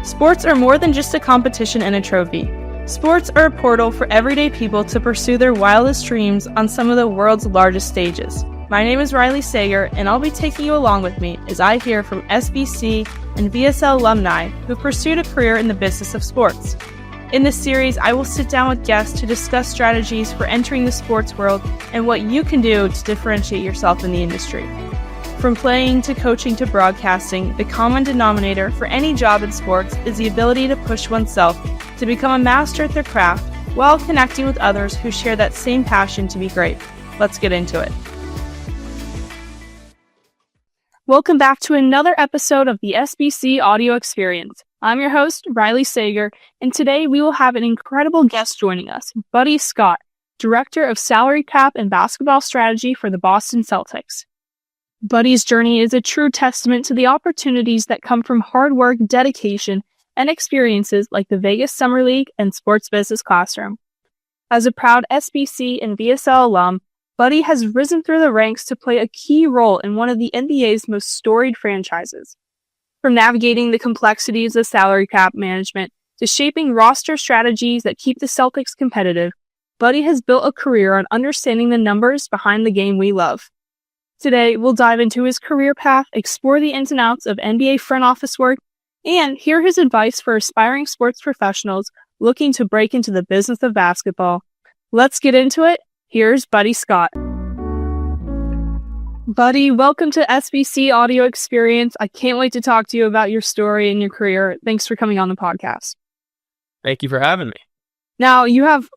Sports are more than just a competition and a trophy. Sports are a portal for everyday people to pursue their wildest dreams on some of the world's largest stages. My name is Riley Sager, and I'll be taking you along with me as I hear from SBC and VSL alumni who pursued a career in the business of sports. In this series, I will sit down with guests to discuss strategies for entering the sports world and what you can do to differentiate yourself in the industry. From playing to coaching to broadcasting, the common denominator for any job in sports is the ability to push oneself to become a master at their craft while connecting with others who share that same passion to be great. Let's get into it. Welcome back to another episode of the SBC Audio Experience. I'm your host, Riley Sager, and today we will have an incredible guest joining us, Buddy Scott, Director of Salary Cap and Basketball Strategy for the Boston Celtics. Buddy's journey is a true testament to the opportunities that come from hard work, dedication, and experiences like the Vegas Summer League and Sports Business Classroom. As a proud SBC and VSL alum, Buddy has risen through the ranks to play a key role in one of the NBA's most storied franchises. From navigating the complexities of salary cap management to shaping roster strategies that keep the Celtics competitive, Buddy has built a career on understanding the numbers behind the game we love. Today, we'll dive into his career path, explore the ins and outs of NBA front office work, and hear his advice for aspiring sports professionals looking to break into the business of basketball. Let's get into it. Here's Buddy Scott. Buddy, welcome to SBC Audio Experience. I can't wait to talk to you about your story and your career. Thanks for coming on the podcast. Thank you for having me. Now, you have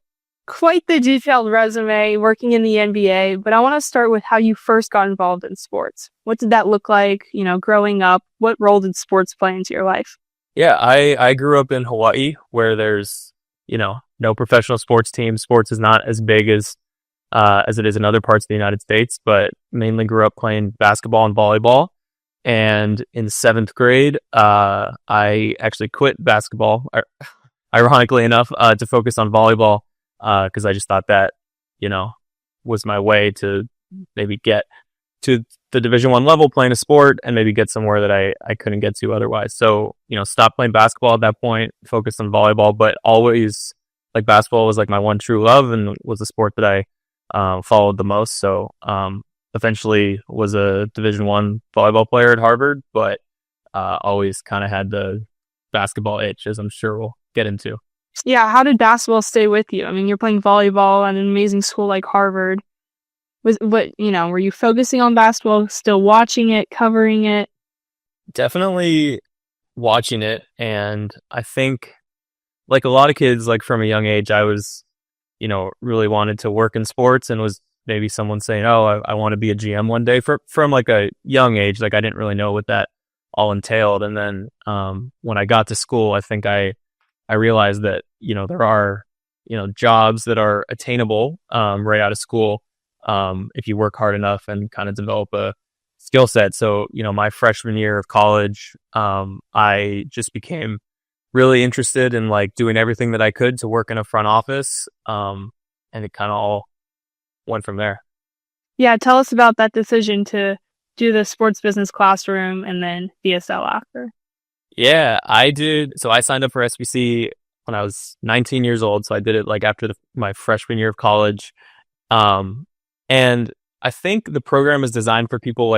quite the detailed resume working in the NBA, but I want to start with how you first got involved in sports. What did that look like, growing up? What role did sports play into your life? Yeah, I grew up in Hawaii where there's, no professional sports team. Sports is not as big as it is in other parts of the United States, but mainly grew up playing basketball and volleyball. And in seventh grade, I actually quit basketball, ironically enough, to focus on volleyball. Because I just thought that, was my way to maybe get to the Division I level playing a sport and maybe get somewhere that I couldn't get to otherwise. So, stopped playing basketball at that point, focused on volleyball, but always basketball was my one true love and was the sport that I followed the most. So eventually was a Division I volleyball player at Harvard, but always kind of had the basketball itch, as I'm sure we'll get into. Yeah, how did basketball stay with you? I mean, you're playing volleyball at an amazing school like Harvard. Were you focusing on basketball, still watching it, covering it? Definitely watching it. And I think, like a lot of kids, from a young age, I was, really wanted to work in sports and was maybe someone saying, oh, I want to be a GM one day from a young age. I didn't really know what that all entailed. And then when I got to school, I think I realized that, there are, jobs that are attainable right out of school if you work hard enough and kind of develop a skill set. So, my freshman year of college, I just became really interested in doing everything that I could to work in a front office. And it kind of all went from there. Yeah, tell us about that decision to do the sports business classroom and then VSL after. Yeah, I did. So I signed up for SBC when I was 19 years old. So I did it after my freshman year of college. And I think the program is designed for people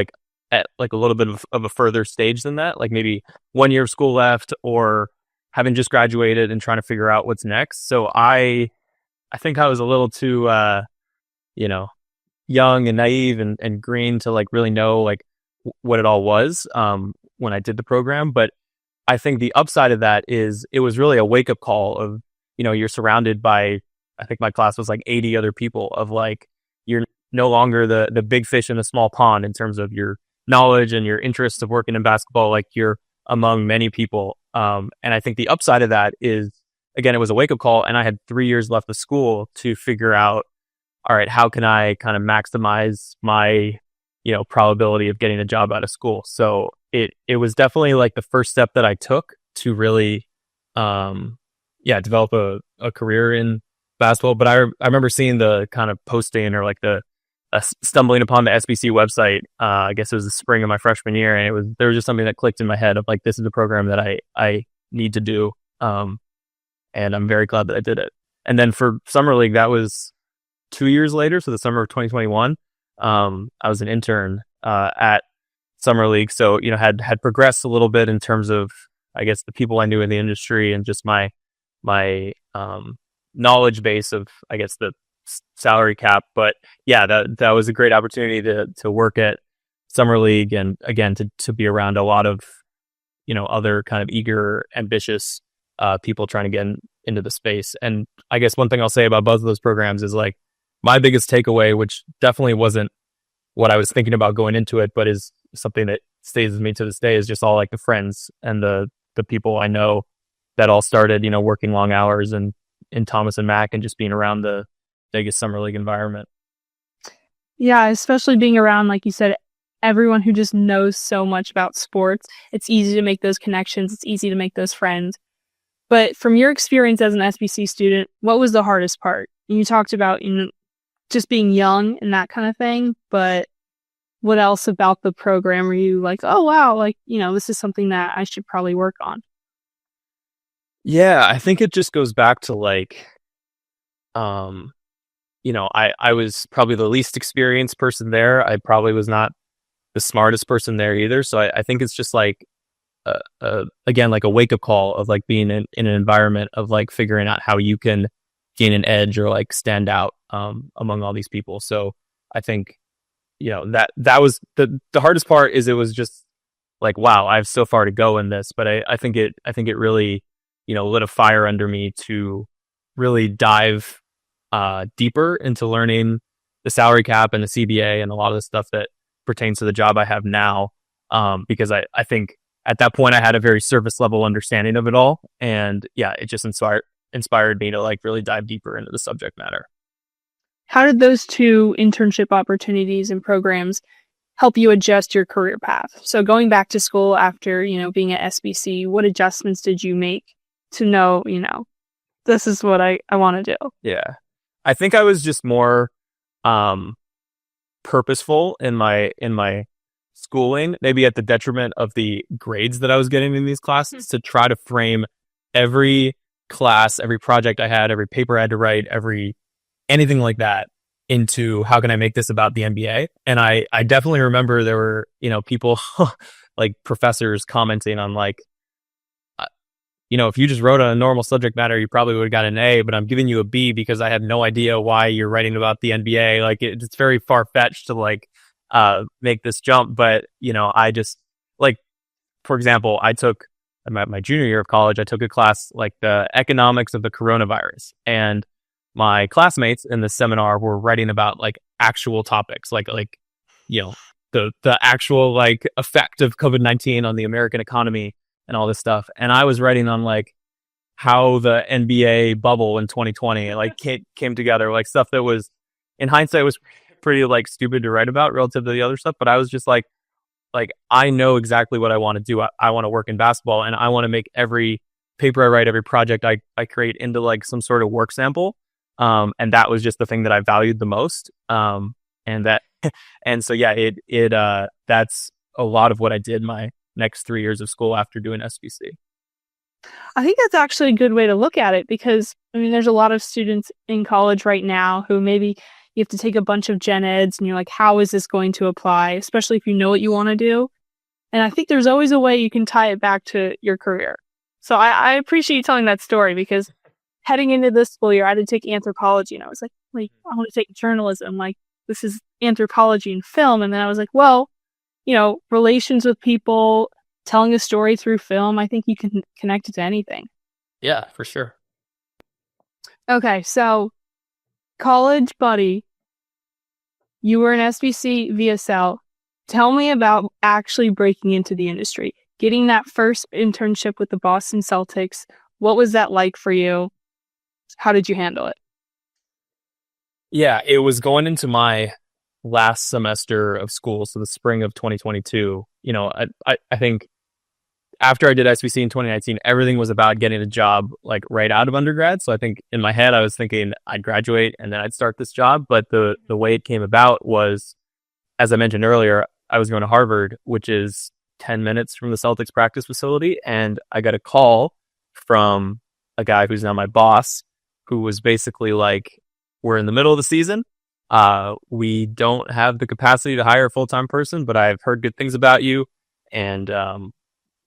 at a little bit of a further stage than that, maybe 1 year of school left or having just graduated and trying to figure out what's next. So I think I was a little too, young and naive and green to really know what it all was when I did the program. But I think the upside of that is it was really a wake up call of, you're surrounded by, I think my class was 80 other people of you're no longer the big fish in a small pond in terms of your knowledge and your interest of working in basketball. You're among many people. And I think the upside of that is, again, it was a wake up call and I had 3 years left of school to figure out, all right, how can I kind of maximize my, probability of getting a job out of school? So it was definitely the first step that I took to really, develop a career in basketball. But I remember seeing the kind of posting or stumbling upon the SBC website. I guess it was the spring of my freshman year, and there was just something that clicked in my head of this is a program that I need to do. And I'm very glad that I did it. And then for Summer League, that was 2 years later. So the summer of 2021, I was an intern at Summer League. So, had progressed a little bit in terms of, I guess, the people I knew in the industry and just my knowledge base of, I guess, the salary cap. But yeah, that was a great opportunity to work at Summer League, and again, to be around a lot of, other kind of eager, ambitious people trying to get into the space. And I guess one thing I'll say about both of those programs is like my biggest takeaway, which definitely wasn't what I was thinking about going into it, but is something that stays with me to this day, is just all like the friends and the people I know that all started, working long hours and in Thomas and Mack, and just being around the Vegas Summer League environment. Yeah, especially being around, like you said, everyone who just knows so much about sports. It's easy to make those connections. It's easy to make those friends. But from your experience as an SBC student, what was the hardest part? You talked about, just being young and that kind of thing, but what else about the program were you like, oh, wow, like, this is something that I should probably work on? Yeah, I think it just goes back to like, I was probably the least experienced person there. I probably was not the smartest person there either. So I think it's just like, again, like a wake up call of like being in an environment of like figuring out how you can gain an edge or like stand out among all these people. So I think, that was the hardest part. Is it was just like, wow, I have so far to go in this, but I think it really, lit a fire under me to really dive deeper into learning the salary cap and the CBA and a lot of the stuff that pertains to the job I have now. Because I think at that point I had a very surface level understanding of it all. And yeah, it just inspired me to like really dive deeper into the subject matter. How did those two internship opportunities and programs help you adjust your career path? So going back to school after, being at SBC, what adjustments did you make to know, this is what I want to do? Yeah. I think I was just more purposeful in my schooling, maybe at the detriment of the grades that I was getting in these classes, to try to frame every class, every project I had, every paper I had to write, anything like that into how can I make this about the NBA? And I definitely remember there were, people like professors commenting on like, if you just wrote on a normal subject matter, you probably would have got an A, but I'm giving you a B because I have no idea why you're writing about the NBA. Like it's very far fetched to like make this jump. But, I just like, for example, I took my junior year of college, I took a class like the economics of the coronavirus, and my classmates in the seminar were writing about like actual topics, like the actual like effect of COVID-19 on the American economy and all this stuff. And I was writing on like how the NBA bubble in 2020 like came together, like stuff that was in hindsight was pretty like stupid to write about relative to the other stuff. But I was just like I know exactly what I want to do. I want to work in basketball, and I want to make every paper I write, every project I create into like some sort of work sample. And that was just the thing that I valued the most. And so, yeah, that's a lot of what I did my next 3 years of school after doing SBC. I think that's actually a good way to look at it, because there's a lot of students in college right now who maybe you have to take a bunch of gen eds and you're like, how is this going to apply? Especially if you know what you want to do. And I think there's always a way you can tie it back to your career. So I appreciate you telling that story, because heading into this school year, I had to take anthropology, and I was like, I want to take journalism. Like, this is anthropology and film. And then I was like, well, relations with people, telling a story through film, I think you can connect it to anything. Yeah, for sure. Okay, so college buddy, you were an SBC VSL. Tell me about actually breaking into the industry, getting that first internship with the Boston Celtics. What was that like for you? How did you handle it? Yeah, it was going into my last semester of school, so the spring of 2022. I think after I did SBC in 2019, everything was about getting a job like right out of undergrad. So I think in my head, I was thinking I'd graduate and then I'd start this job. But the way it came about was, as I mentioned earlier, I was going to Harvard, which is 10 minutes from the Celtics practice facility. And I got a call from a guy who's now my boss, who was basically like, we're in the middle of the season. We don't have the capacity to hire a full-time person, but I've heard good things about you. And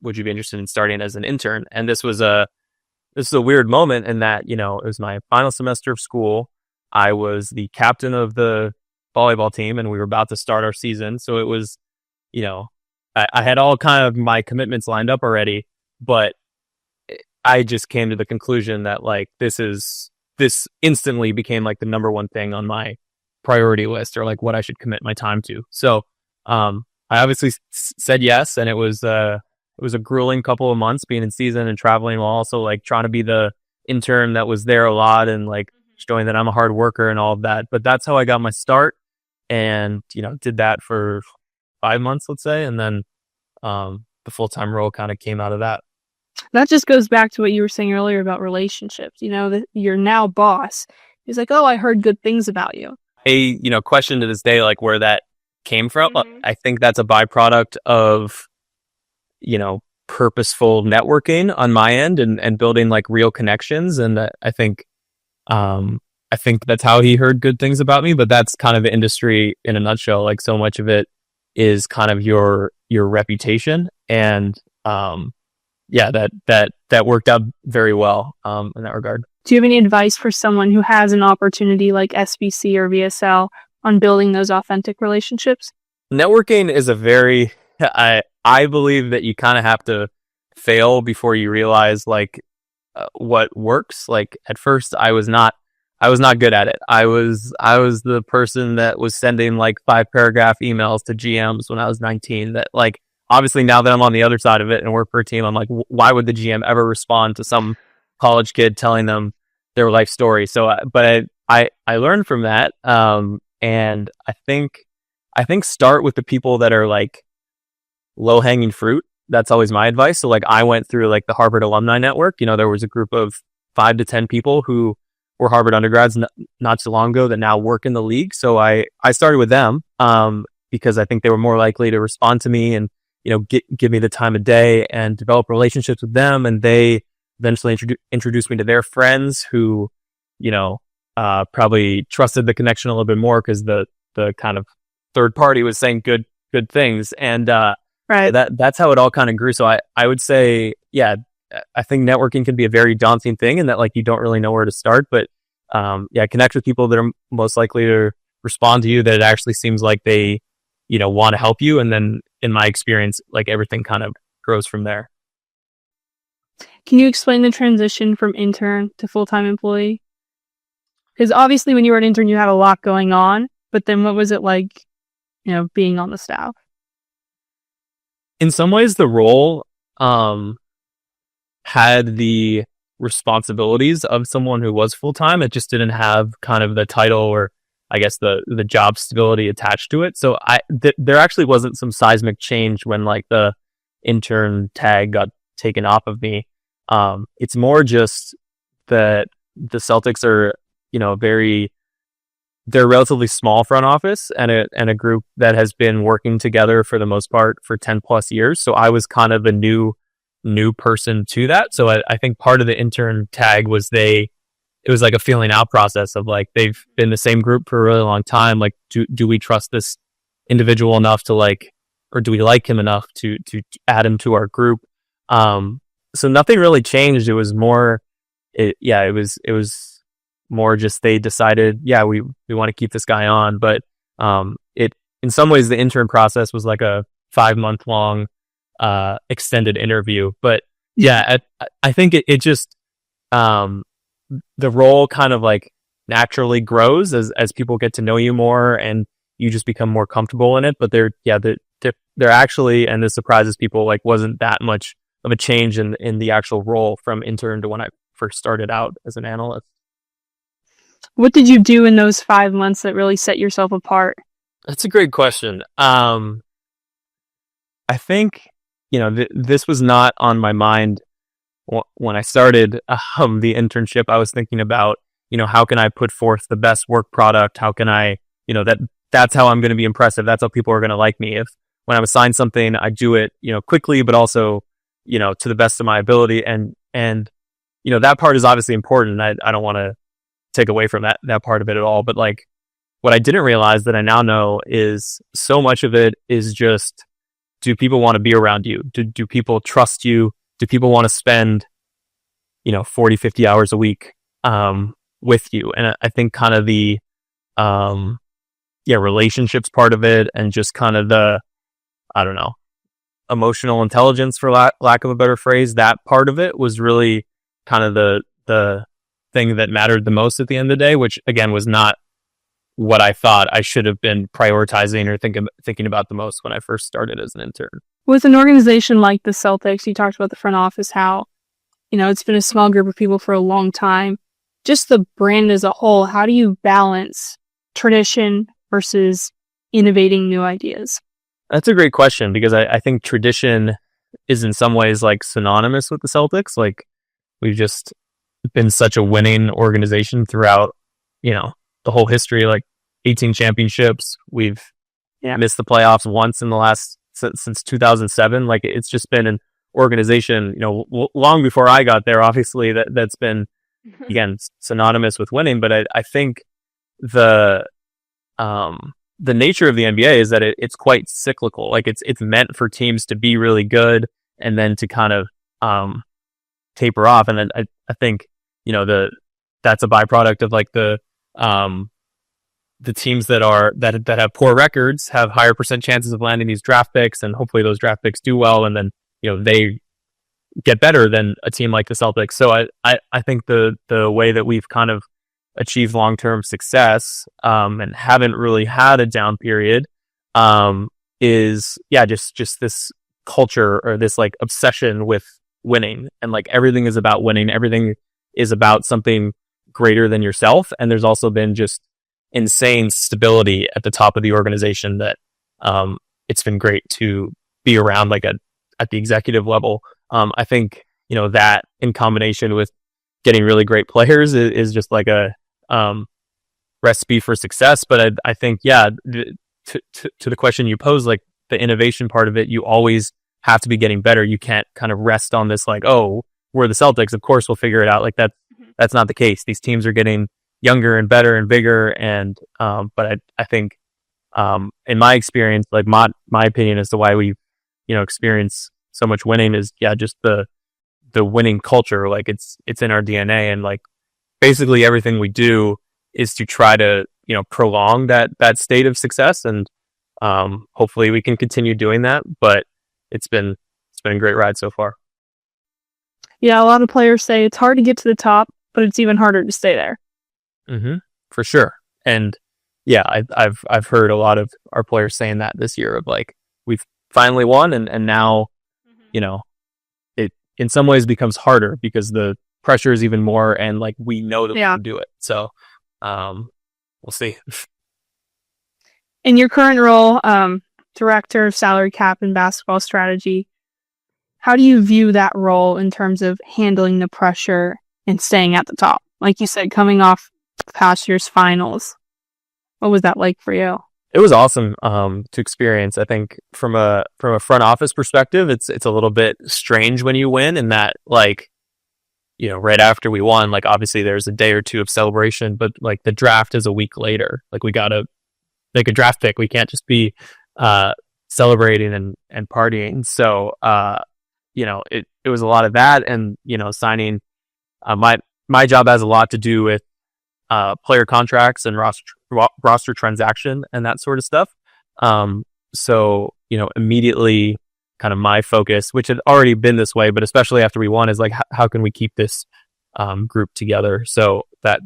would you be interested in starting as an intern? And this is a weird moment in that, it was my final semester of school. I was the captain of the volleyball team and we were about to start our season. So it was, I had all kind of my commitments lined up already, but I just came to the conclusion that like, this instantly became like the number one thing on my priority list, or like what I should commit my time to. So, I obviously said yes. And it was a grueling couple of months being in season and traveling, while also like trying to be the intern that was there a lot and like showing that I'm a hard worker and all of that. But that's how I got my start, and, did that for 5 months, let's say. And then, the full-time role kind of came out of that. That just goes back to what you were saying earlier about relationships. That your now boss is like, oh, I heard good things about you. A, question to this day, like where that came from. I think that's a byproduct of, purposeful networking on my end and building like real connections. And I think that's how he heard good things about me, but that's kind of the industry in a nutshell. Like so much of it is kind of your reputation. And, that worked out very well, in that regard. Do you have any advice for someone who has an opportunity like SBC or VSL on building those authentic relationships? Networking is I believe that you kind of have to fail before you realize like what works. Like at first I was not good at it. I was the person that was sending like 5-paragraph emails to GMs when I was 19, that like, obviously now that I'm on the other side of it and work for a team, I'm like, why would the GM ever respond to some college kid telling them their life story? So, but I learned from that. And I think start with the people that are like low hanging fruit. That's always my advice. So like I went through like the Harvard Alumni Network. There was a group of 5 to 10 people who were Harvard undergrads not so long ago that now work in the league. So I started with them, because I think they were more likely to respond to me and, give me the time of day and develop relationships with them. And they eventually introduced me to their friends who, probably trusted the connection a little bit more because the kind of third party was saying good things. And, right. That's how it all kind of grew. So I would say, yeah, I think networking can be a very daunting thing, and that like, you don't really know where to start, but, connect with people that are most likely to respond to you, that it actually seems like they, want to help you. And then in my experience, like everything kind of grows from there. Can you explain the transition from intern to full-time employee? Because obviously when you were an intern, you had a lot going on, but then what was it like, being on the staff? In some ways, the role had the responsibilities of someone who was full-time. It just didn't have kind of the title, or I guess the job stability attached to it. So there actually wasn't some seismic change when like the intern tag got taken off of me. It's more just that the Celtics are, they're a relatively small front office and a group that has been working together for the most part for 10 plus years. So I was kind of a new person to that. So I think part of the intern tag was it was like a feeling out process of like, they've been the same group for a really long time. Like, do we trust this individual enough to like, or do we like him enough to add him to our group? So nothing really changed. It was more, it was more just they decided, we want to keep this guy on. But in some ways, the intern process was like a 5-month long extended interview. But I think it just the role kind of like naturally grows as people get to know you more and you just become more comfortable in it. But they're actually, and this surprises people, like wasn't that much of a change in the actual role from intern to when I first started out as an analyst. What did you do in those 5 months that really set yourself apart? That's a great question. I think, this was not on my mind when I started the internship. I was thinking about, how can I put forth the best work product? How can I, that's how I'm going to be impressive. That's how people are going to like me. If when I'm assigned something, I do it, quickly, but also, to the best of my ability. And that part is obviously important. I don't want to take away from that part of it at all. But like, what I didn't realize that I now know is so much of it is just, do people want to be around you? Do people trust you? Do people want to spend, 40, 50 hours a week with you? And I think kind of the relationships part of it, and just kind of the, I don't know, emotional intelligence, for lack of a better phrase, that part of it was really kind of the thing that mattered the most at the end of the day, which again was not what I thought I should have been prioritizing or thinking about the most when I first started as an intern. With an organization like the Celtics, you talked about the front office, how, it's been a small group of people for a long time. Just the brand as a whole, how do you balance tradition versus innovating new ideas? That's a great question, because I think tradition is in some ways like synonymous with the Celtics. Like, we've just been such a winning organization throughout, the whole history, like 18 championships. We've missed the playoffs once in the last, since 2007. Like, it's just been an organization, long before I got there, obviously, that's been, again, synonymous with winning. But I think the nature of the NBA is that it's quite cyclical. Like, it's meant for teams to be really good and then to kind of taper off. And then I think, that's a byproduct of like the teams that have poor records have higher percent chances of landing these draft picks, and hopefully those draft picks do well, and then they get better than a team like the Celtics. So I think the way that we've kind of achieved long-term success and haven't really had a down period is just this culture, or this like obsession with winning, and like everything is about winning, everything is about something greater than yourself. And there's also been just insane stability at the top of the organization that it's been great to be around, like at the executive level. I think that in combination with getting really great players is just like a recipe for success. But I think to the question you posed, like the innovation part of it, you always have to be getting better. You can't kind of rest on this like, oh, we're the Celtics, of course we'll figure it out. Like that's not the case. These teams are getting younger and better and bigger, and but I think in my experience, like my opinion as to why we experience so much winning is just the winning culture. Like it's in our DNA, and like basically everything we do is to try to prolong that state of success, and hopefully we can continue doing that. But it's been a great ride so far. Yeah, a lot of players say it's hard to get to the top, but it's even harder to stay there. Mm-hmm, for sure. And yeah, I've heard a lot of our players saying that this year, of like, we've finally won, and now it in some ways becomes harder because the pressure is even more, and like we know that we can do it. So we'll see. In your current role, director of salary cap and basketball strategy, how do you view that role in terms of handling the pressure and staying at the top? Like you said, coming off past year's finals, what was that like for you? It was awesome to experience. I think from a front office perspective, it's a little bit strange when you win, and that like, right after we won, like obviously there's a day or two of celebration, but like the draft is a week later. Like we gotta make a draft pick. We can't just be celebrating and partying. So it was a lot of that, and signing. My job has a lot to do with player contracts and roster transaction and that sort of stuff. So immediately, kind of my focus, which had already been this way, but especially after we won, is like how can we keep this group together? So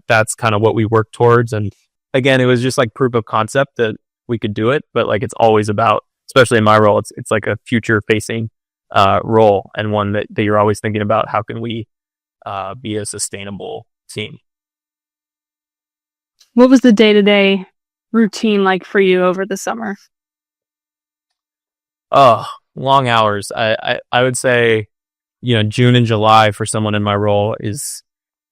that's kind of what we work towards. And again, it was just like proof of concept that we could do it, but like it's always about, especially in my role, it's like a future facing role, and one that you're always thinking about, how can we be a sustainable team. What was the day-to-day routine like for you over the summer? Long hours. I would say, June and July for someone in my role is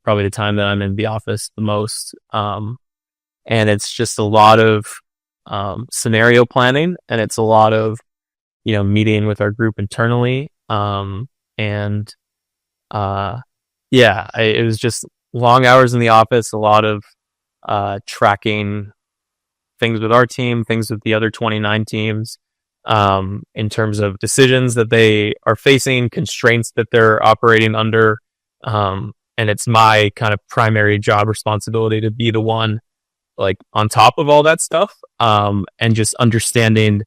probably the time that I'm in the office the most. And it's just a lot of scenario planning, and it's a lot of meeting with our group internally, and Yeah, it was just long hours in the office, a lot of tracking things with our team, things with the other 29 teams, in terms of decisions that they are facing, constraints that they're operating under. And it's my kind of primary job responsibility to be the one like on top of all that stuff, and just understanding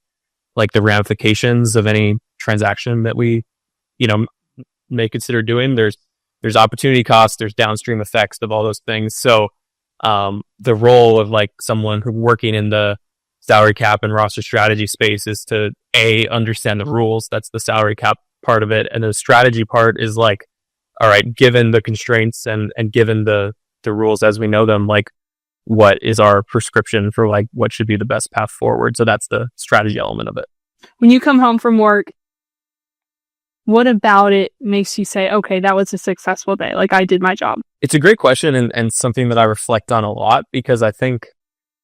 like the ramifications of any transaction that we, may consider doing. There's opportunity costs, there's downstream effects of all those things. So the role of like someone who working in the salary cap and roster strategy space is to understand the rules. That's the salary cap part of it. And the strategy part is like, all right, given the constraints and given the rules as we know them, like what is our prescription for like what should be the best path forward? So that's the strategy element of it. When you come home from work, what about it makes you say, okay, that was a successful day, like I did my job? It's a great question, and something that I reflect on a lot, because I think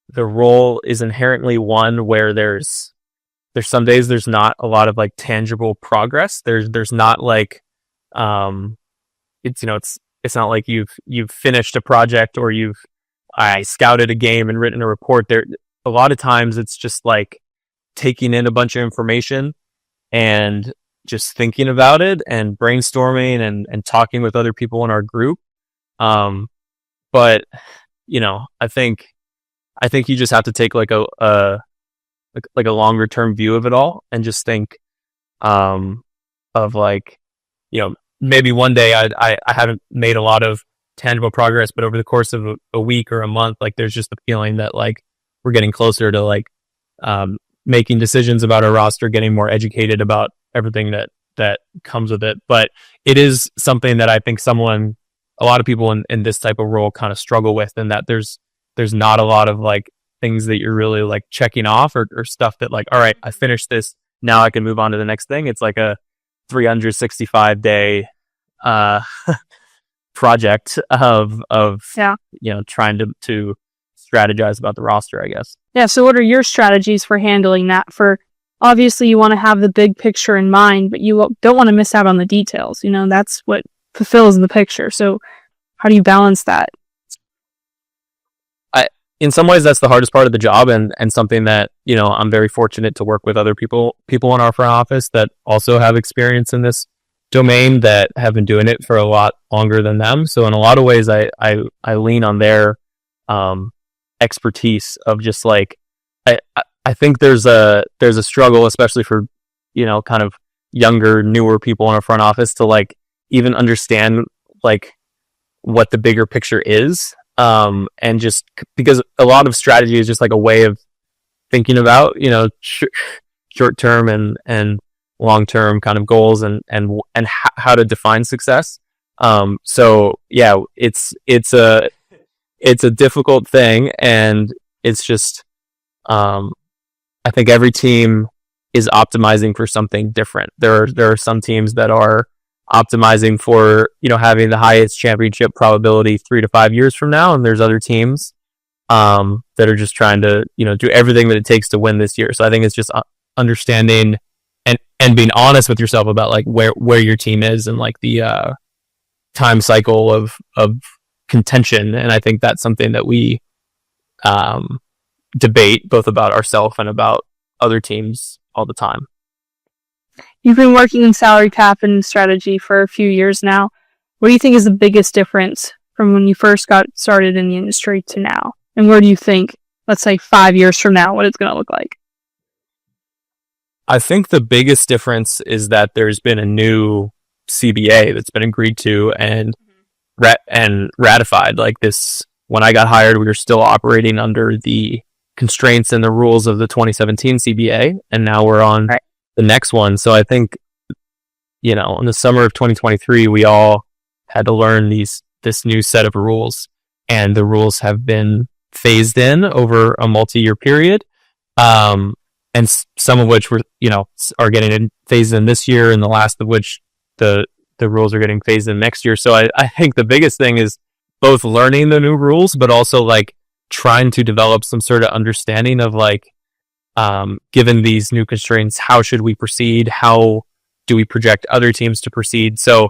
the role is inherently one where there's some days there's not a lot of like tangible progress. There's not like it's not like you've finished a project or I scouted a game and written a report. There a lot of times it's just like taking in a bunch of information and just thinking about it and brainstorming and talking with other people in our group. But I think you just have to take like a longer term view of it all and just think of like, maybe one day I haven't made a lot of tangible progress, but over the course of a week or a month, like there's just a feeling that like we're getting closer to like making decisions about our roster, getting more educated about everything that comes with it. But it is something that I think a lot of people in this type of role kind of struggle with, and that there's not a lot of like things that you're really like checking off or stuff that like, all right, I finished this, now I can move on to the next thing. It's like a 365 day project of trying to strategize about the roster, I guess. Yeah. So what are your strategies for handling that? For obviously you want to have the big picture in mind, but you don't want to miss out on the details. That's what fulfills the picture. So how do you balance that? In some ways, that's the hardest part of the job, and something that, I'm very fortunate to work with other people in our front office that also have experience in this domain, that have been doing it for a lot longer than them. So in a lot of ways, I lean on their expertise of just like, I think there's a struggle, especially for, kind of younger, newer people in our front office to like even understand like what the bigger picture is. And just because a lot of strategy is just like a way of thinking about, short term and long term kind of goals and how to define success. So yeah, it's a difficult thing, and it's just, I think every team is optimizing for something different. There are some teams that are optimizing for, having the highest championship probability 3 to 5 years from now. And there's other teams, that are just trying to, do everything that it takes to win this year. So I think it's just understanding and being honest with yourself about like where your team is and like the, time cycle of contention. And I think that's something that we, debate both about ourselves and about other teams all the time. You've been working in salary cap and strategy for a few years now. What do you think is the biggest difference from when you first got started in the industry to now? And where do you think, let's say 5 years from now, what it's going to look like? I think the biggest difference is that there's been a new CBA that's been agreed to and ratified. Like this, when I got hired, we were still operating under the constraints and the rules of the 2017 CBA, and now we're on the next one. So I think, in the summer of 2023, we all had to learn this new set of rules, and the rules have been phased in over a multi-year period. And some of which are getting phased in this year, and the last of which the rules are getting phased in next year. So I think the biggest thing is both learning the new rules, but also like trying to develop some sort of understanding of like, given these new constraints, how should we proceed? How do we project other teams to proceed? So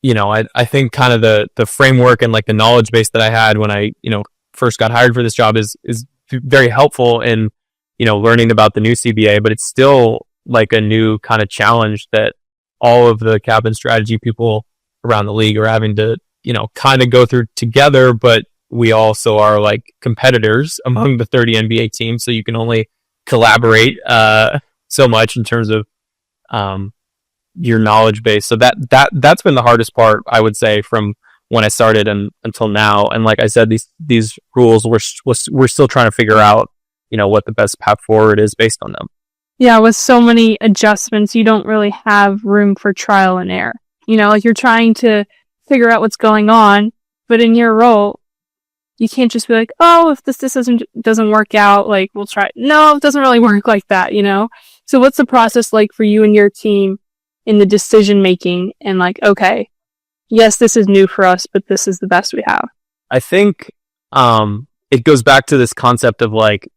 I think kind of the framework and like the knowledge base that I had when I, first got hired for this job is very helpful in, learning about the new CBA, but it's still like a new kind of challenge that all of the cap and strategy people around the league are having to, kind of go through together, but we also are like competitors among the 30 NBA teams. So you can only collaborate, so much in terms of, your knowledge base. So that's been the hardest part, I would say, from when I started and until now. And like I said, these rules we're still trying to figure out, what the best path forward is based on them. Yeah, with so many adjustments, you don't really have room for trial and error. Like you're trying to figure out what's going on, but in your role, you can't just be like, oh, if this doesn't work out, like we'll try. No, it doesn't really work like that, So what's the process like for you and your team in the decision making and like, okay, yes, this is new for us, but this is the best we have? I think it goes back to this concept of like,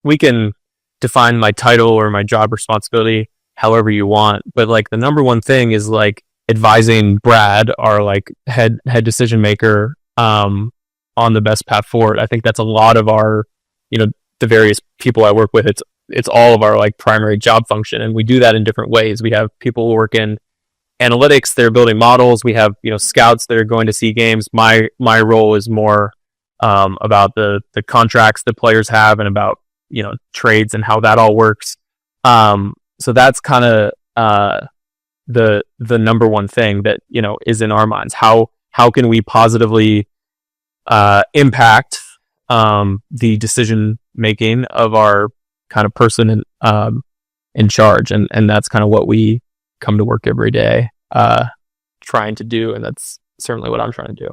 we can define my title or my job responsibility however you want, but like the number one thing is like advising Brad, our like head decision maker, on the best path forward. I think that's a lot of our, the various people I work with. It's all of our like primary job function, and we do that in different ways. We have people who work in analytics, they're building models. We have, scouts that are going to see games. My role is more about the contracts that players have and about, trades and how that all works. So that's kind of the number one thing that, is in our minds. How can we positively impact the decision making of our kind of person in charge, and that's kind of what we come to work every day trying to do, and that's certainly what I'm trying to do.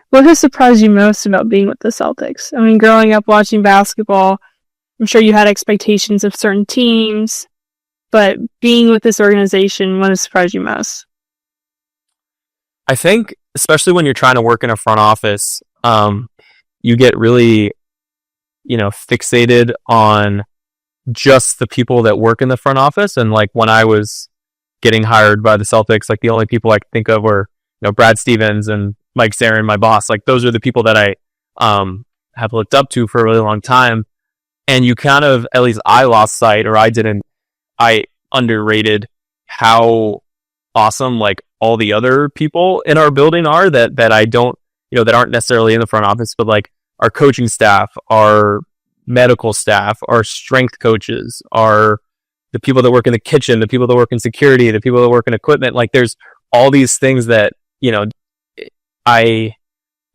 What has surprised you most about being with the Celtics? I mean, growing up watching basketball, I'm sure you had expectations of certain teams, but being with this organization, what has surprised you most? I think, especially when you're trying to work in a front office, you get really, fixated on just the people that work in the front office. And like when I was getting hired by the Celtics, like the only people I could think of were, Brad Stevens and Mike Zarin, my boss. Like those are the people that I have looked up to for a really long time. And you kind of, at least I lost sight, or I underrated how awesome like all the other people in our building are that I don't, that aren't necessarily in the front office, but like our coaching staff, our medical staff, our strength coaches, our the people that work in the kitchen, the people that work in security, the people that work in equipment. Like there's all these things that, I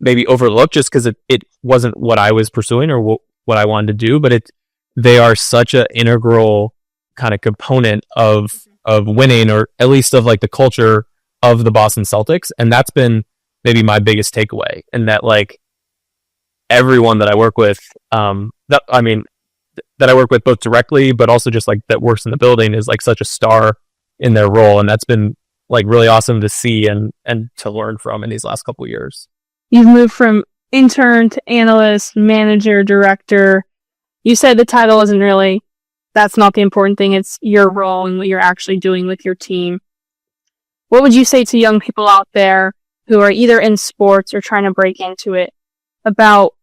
maybe overlooked just because it wasn't what I was pursuing or what I wanted to do, but they are such an integral kind of component of winning, or at least of like the culture of the Boston Celtics. And that's been maybe my biggest takeaway, and that like everyone that I work with, that I work with both directly, but also just like that works in the building, is like such a star in their role. And that's been like really awesome to see and to learn from in these last couple of years. You've moved from intern to analyst, manager, director. You said the title isn't really, that's not the important thing. It's your role and what you're actually doing with your team. What would you say to young people out there who are either in sports or trying to break into it about,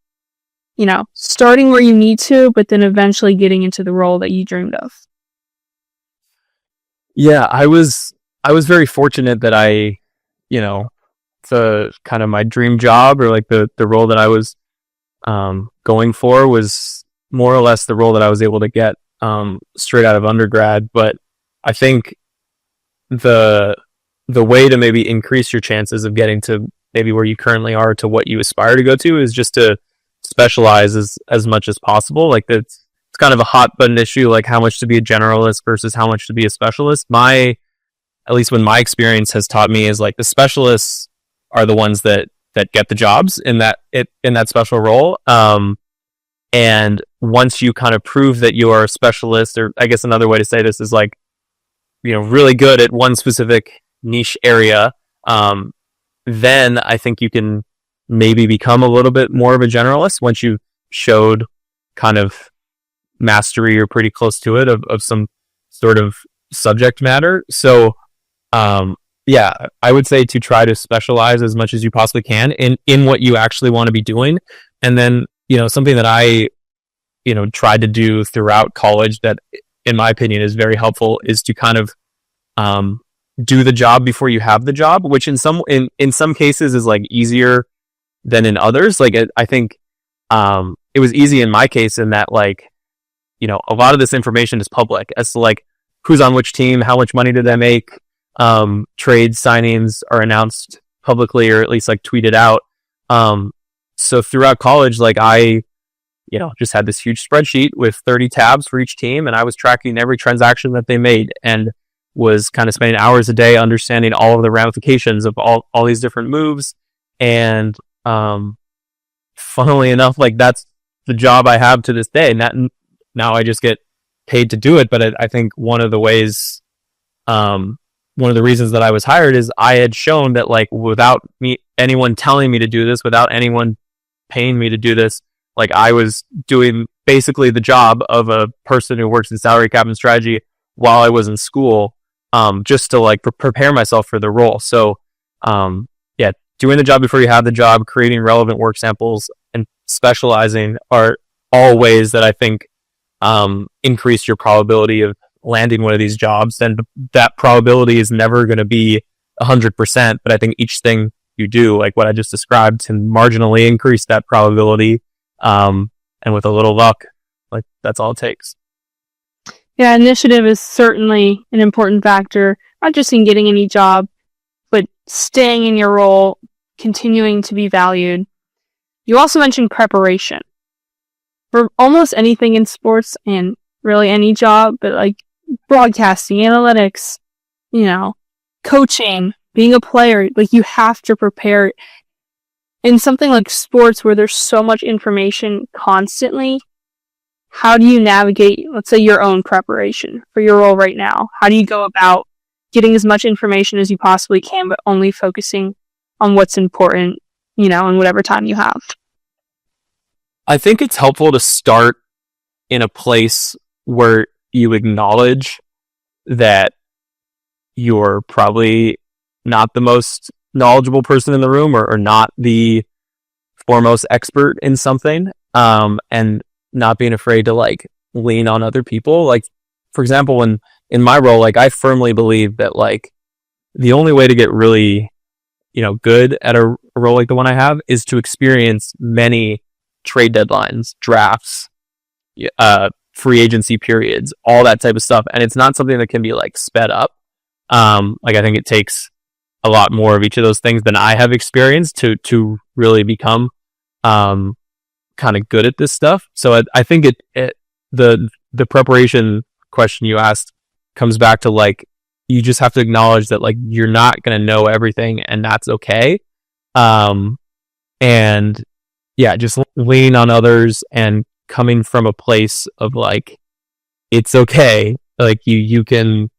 starting where you need to, but then eventually getting into the role that you dreamed of? Yeah, I was very fortunate that I, the kind of my dream job, or like the role that I was going for, was more or less the role that I was able to get straight out of undergrad. But I think the way to maybe increase your chances of getting to maybe where you currently are to what you aspire to go to is just to specialize as much as possible. Like it's kind of a hot button issue, like how much to be a generalist versus how much to be a specialist. At least when my experience has taught me, is like the specialists are the ones that get the jobs in that special role. And once you kind of prove that you are a specialist, or I guess another way to say this is like, really good at one specific niche area, then I think you can maybe become a little bit more of a generalist once you've showed kind of mastery or pretty close to it of some sort of subject matter. So yeah, I would say to try to specialize as much as you possibly can in what you actually want to be doing. And then, something that I, tried to do throughout college that, in my opinion, is very helpful is to kind of do the job before you have the job, which in some cases is like easier than in others. Like I think it was easy in my case in that, like, a lot of this information is public as to like who's on which team, how much money did they make, trade signings are announced publicly or at least like tweeted out. So throughout college, like I, just had this huge spreadsheet with 30 tabs for each team, and I was tracking every transaction that they made and was kind of spending hours a day understanding all of the ramifications of all these different moves. And funnily enough, like that's the job I have to this day. And now I just get paid to do it. But I think one of the reasons that I was hired is I had shown that, like, without anyone telling me to do this, without anyone paying me to do this, like I was doing basically the job of a person who works in salary cap and strategy while I was in school, just to like prepare myself for the role. So, yeah, doing the job before you have the job, creating relevant work samples, and specializing are all ways that I think increase your probability of landing one of these jobs. And that probability is never going to be 100%, but I think each thing you do, like what I just described, can marginally increase that probability. And with a little luck, like that's all it takes. Yeah, initiative is certainly an important factor, not just in getting any job, but staying in your role, continuing to be valued. You also mentioned preparation. For almost anything in sports and really any job, but like broadcasting, analytics, coaching, being a player, like you have to prepare. In something like sports where there's so much information constantly, how do you navigate, let's say, your own preparation for your role right now? How do you go about getting as much information as you possibly can, but only focusing on what's important, in whatever time you have? I think it's helpful to start in a place where you acknowledge that you're probably not the most knowledgeable person in the room or not the foremost expert in something, and not being afraid to like lean on other people. Like, for example, when in my role, like I firmly believe that like the only way to get really, good at a role like the one I have is to experience many trade deadlines, drafts, free agency periods, all that type of stuff. And it's not something that can be like sped up. Like I think it takes a lot more of each of those things than I have experienced to really become kind of good at this stuff. So I think the preparation question you asked comes back to like you just have to acknowledge that like you're not going to know everything, and that's okay. And yeah, just lean on others and coming from a place of like it's okay. Like you can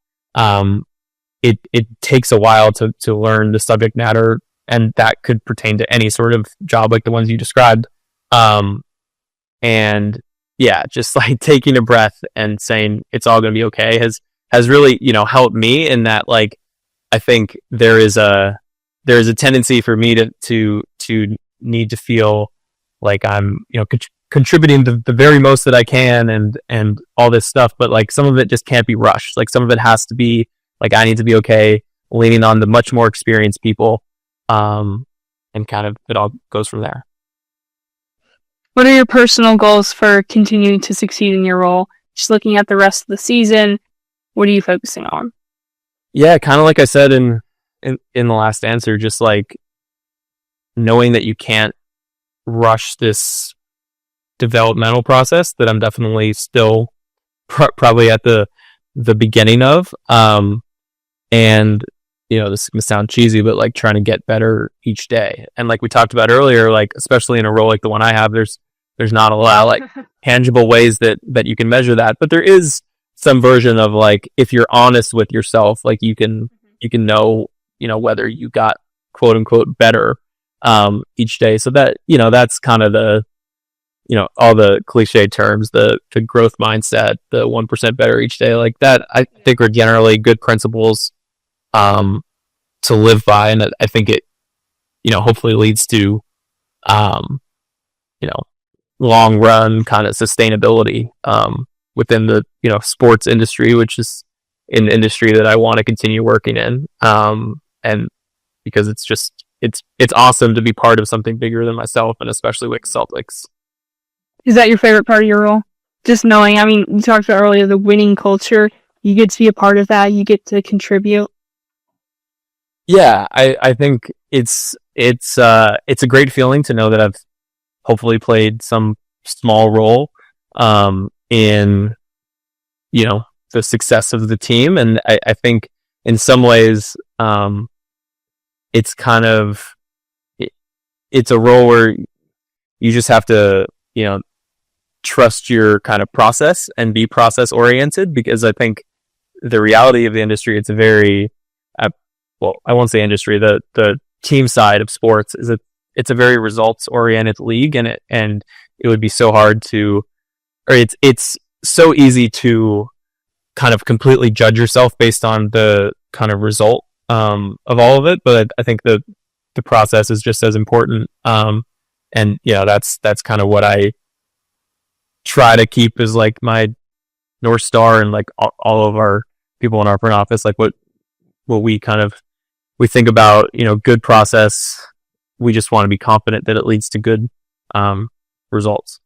it takes a while to learn the subject matter, and that could pertain to any sort of job like the ones you described. And yeah, just like taking a breath and saying it's all going to be okay has really, helped me in that, like, I think there is a tendency for me to need to feel like I'm, contributing the very most that I can and all this stuff. But like some of it just can't be rushed. Like some of it has to be like, I need to be okay leaning on the much more experienced people. And kind of it all goes from there. What are your personal goals for continuing to succeed in your role? Just looking at the rest of the season, what are you focusing on? Yeah, kind of like I said in the last answer, just like knowing that you can't rush this developmental process that I'm definitely still probably at the beginning of. And this is gonna sound cheesy, but like trying to get better each day. And like we talked about earlier, like especially in a role like the one I have, there's not a lot of like tangible ways that you can measure that, but there is some version of like if you're honest with yourself, like you can know whether you got quote unquote better each day. So that that's kind of the all the cliche terms, the growth mindset, the 1% better each day, like that I think are generally good principles live by, and I think it, hopefully leads to, long run kind of sustainability within the sports industry, which is an industry that I want to continue working in, and because it's awesome to be part of something bigger than myself, and especially with Celtics. Is that your favorite part of your role? Just knowing, you talked about earlier the winning culture. You get to be a part of that. You get to contribute. Yeah, I think it's a great feeling to know that I've hopefully played some small role in the success of the team, and I think in some ways it's kind of it's a role where you just have to trust your kind of process and be process oriented, because I think the reality of the industry, it's a very I won't say industry, the team side of sports is it's a very results oriented league, and it would be so hard to, or it's so easy to kind of completely judge yourself based on the kind of result of all of it. But I think the process is just as important. And that's kind of what I try to keep as like my North Star, and like all of our people in our front office, like what we think about, good process. We just want to be confident that it leads to good results.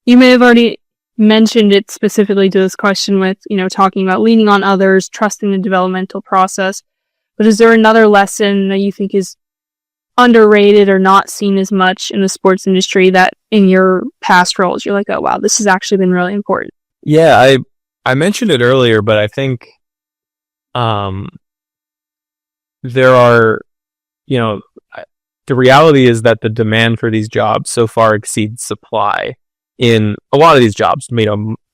You may have already mentioned it specifically to this question with, talking about leaning on others, trusting the developmental process. But is there another lesson that you think is underrated or not seen as much in the sports industry that in your past roles you're like, oh wow, this has actually been really important? Yeah, I mentioned it earlier, but I think there are, the reality is that the demand for these jobs so far exceeds supply in a lot of these jobs.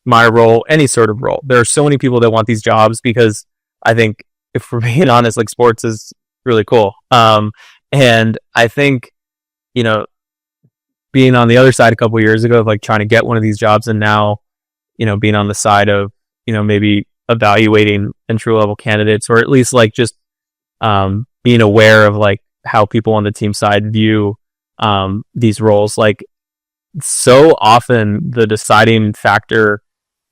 My role, any sort of role. There are so many people that want these jobs, because I think, if we're being honest, like, sports is really cool. And I think, being on the other side a couple of years ago of like trying to get one of these jobs, and now, being on the side of, maybe evaluating entry level candidates, or at least like just being aware of like how people on the team side view these roles. Like, so often the deciding factor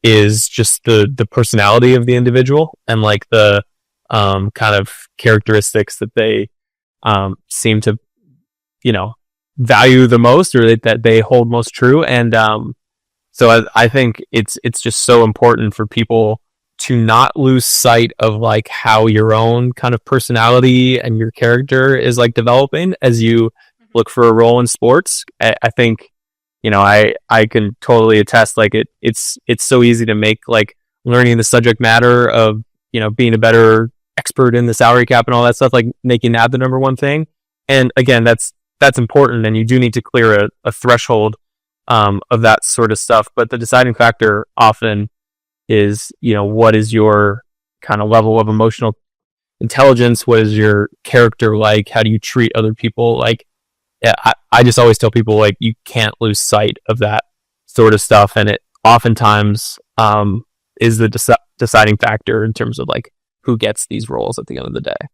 is just the personality of the individual, and like the kind of characteristics that they seem to value the most, or that they hold most true. And so I think it's just so important for people to not lose sight of like how your own kind of personality and your character is like developing as you look for a role in sports. I think, I can totally attest, like it's so easy to make like learning the subject matter of, being a better expert in the salary cap and all that stuff, like making that the number one thing. And again, that's important, and you do need to clear a threshold of that sort of stuff. But the deciding factor often is, what is your kind of level of emotional intelligence? What is your character like? How do you treat other people? Like, I just always tell people, like, you can't lose sight of that sort of stuff. And it oftentimes is the deciding factor in terms of like who gets these roles at the end of the day.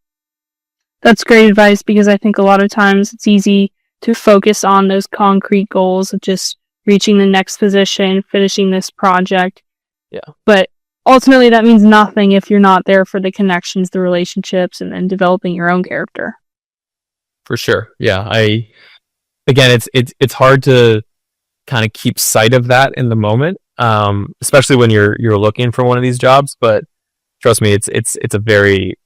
That's great advice, because I think a lot of times it's easy to focus on those concrete goals of just reaching the next position, finishing this project. Yeah. But ultimately that means nothing if you're not there for the connections, the relationships, and then developing your own character. For sure. Yeah. Again, it's hard to kind of keep sight of that in the moment, especially when you're looking for one of these jobs. But trust me, it's a very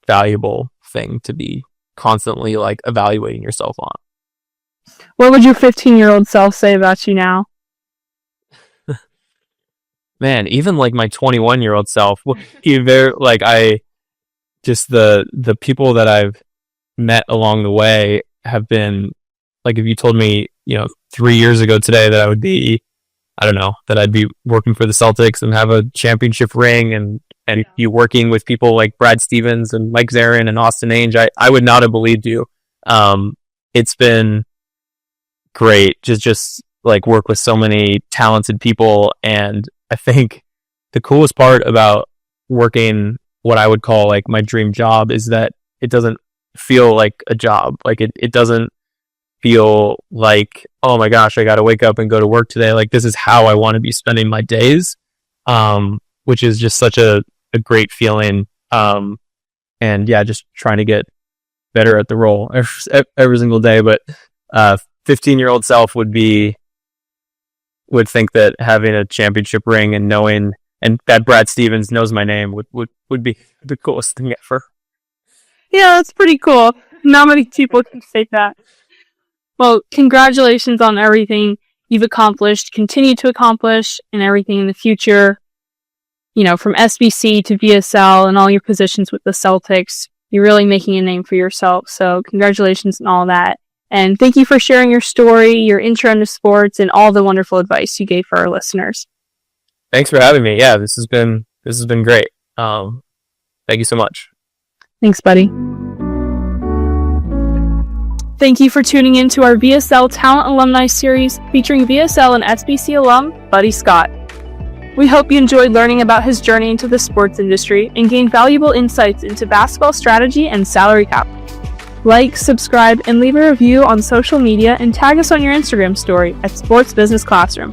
valuable thing to be constantly like evaluating yourself on. What would your 15-year-old self say about you now? Man, even like my 21-year-old self, the people that I've met along the way have been like, if you told me, 3 years ago today that I would be, I don't know, that I'd be working for the Celtics and have a championship ring and be working with people like Brad Stevens and Mike Zarin and Austin Ainge, I would not have believed you. It's been great just like work with so many talented people. And I think the coolest part about working what I would call like my dream job is that doesn't feel like a job. Like it doesn't feel like, oh my gosh, I got to wake up and go to work today. Like this is how I want to be spending my days, which is just such a great feeling. And yeah, just trying to get better at the role every single day. But 15-year-old self would think that having a championship ring and knowing and that Brad Stevens knows my name would be the coolest thing ever. Yeah, that's pretty cool. Not many people can say that. Well, congratulations on everything you've accomplished, continue to accomplish, and everything in the future. You know, from SBC to VSL and all your positions with the Celtics, you're really making a name for yourself. So congratulations on all that. And thank you for sharing your story, your intro into sports, and all the wonderful advice you gave for our listeners. Thanks for having me. Yeah, this has been great. Thank you so much. Thanks, buddy. Thank you for tuning in to our VSL Talent Alumni series featuring VSL and SBC alum, Buddy Scott. We hope you enjoyed learning about his journey into the sports industry and gained valuable insights into basketball strategy and salary cap. Like, subscribe, and leave a review on social media and tag us on your Instagram story at Sports Business Classroom.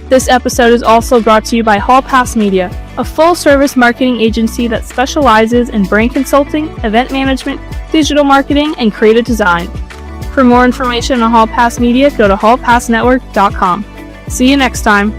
This episode is also brought to you by Hall Pass Media, a full-service marketing agency that specializes in brand consulting, event management, digital marketing, and creative design. For more information on Hall Pass Media, go to hallpassnetwork.com. See you next time.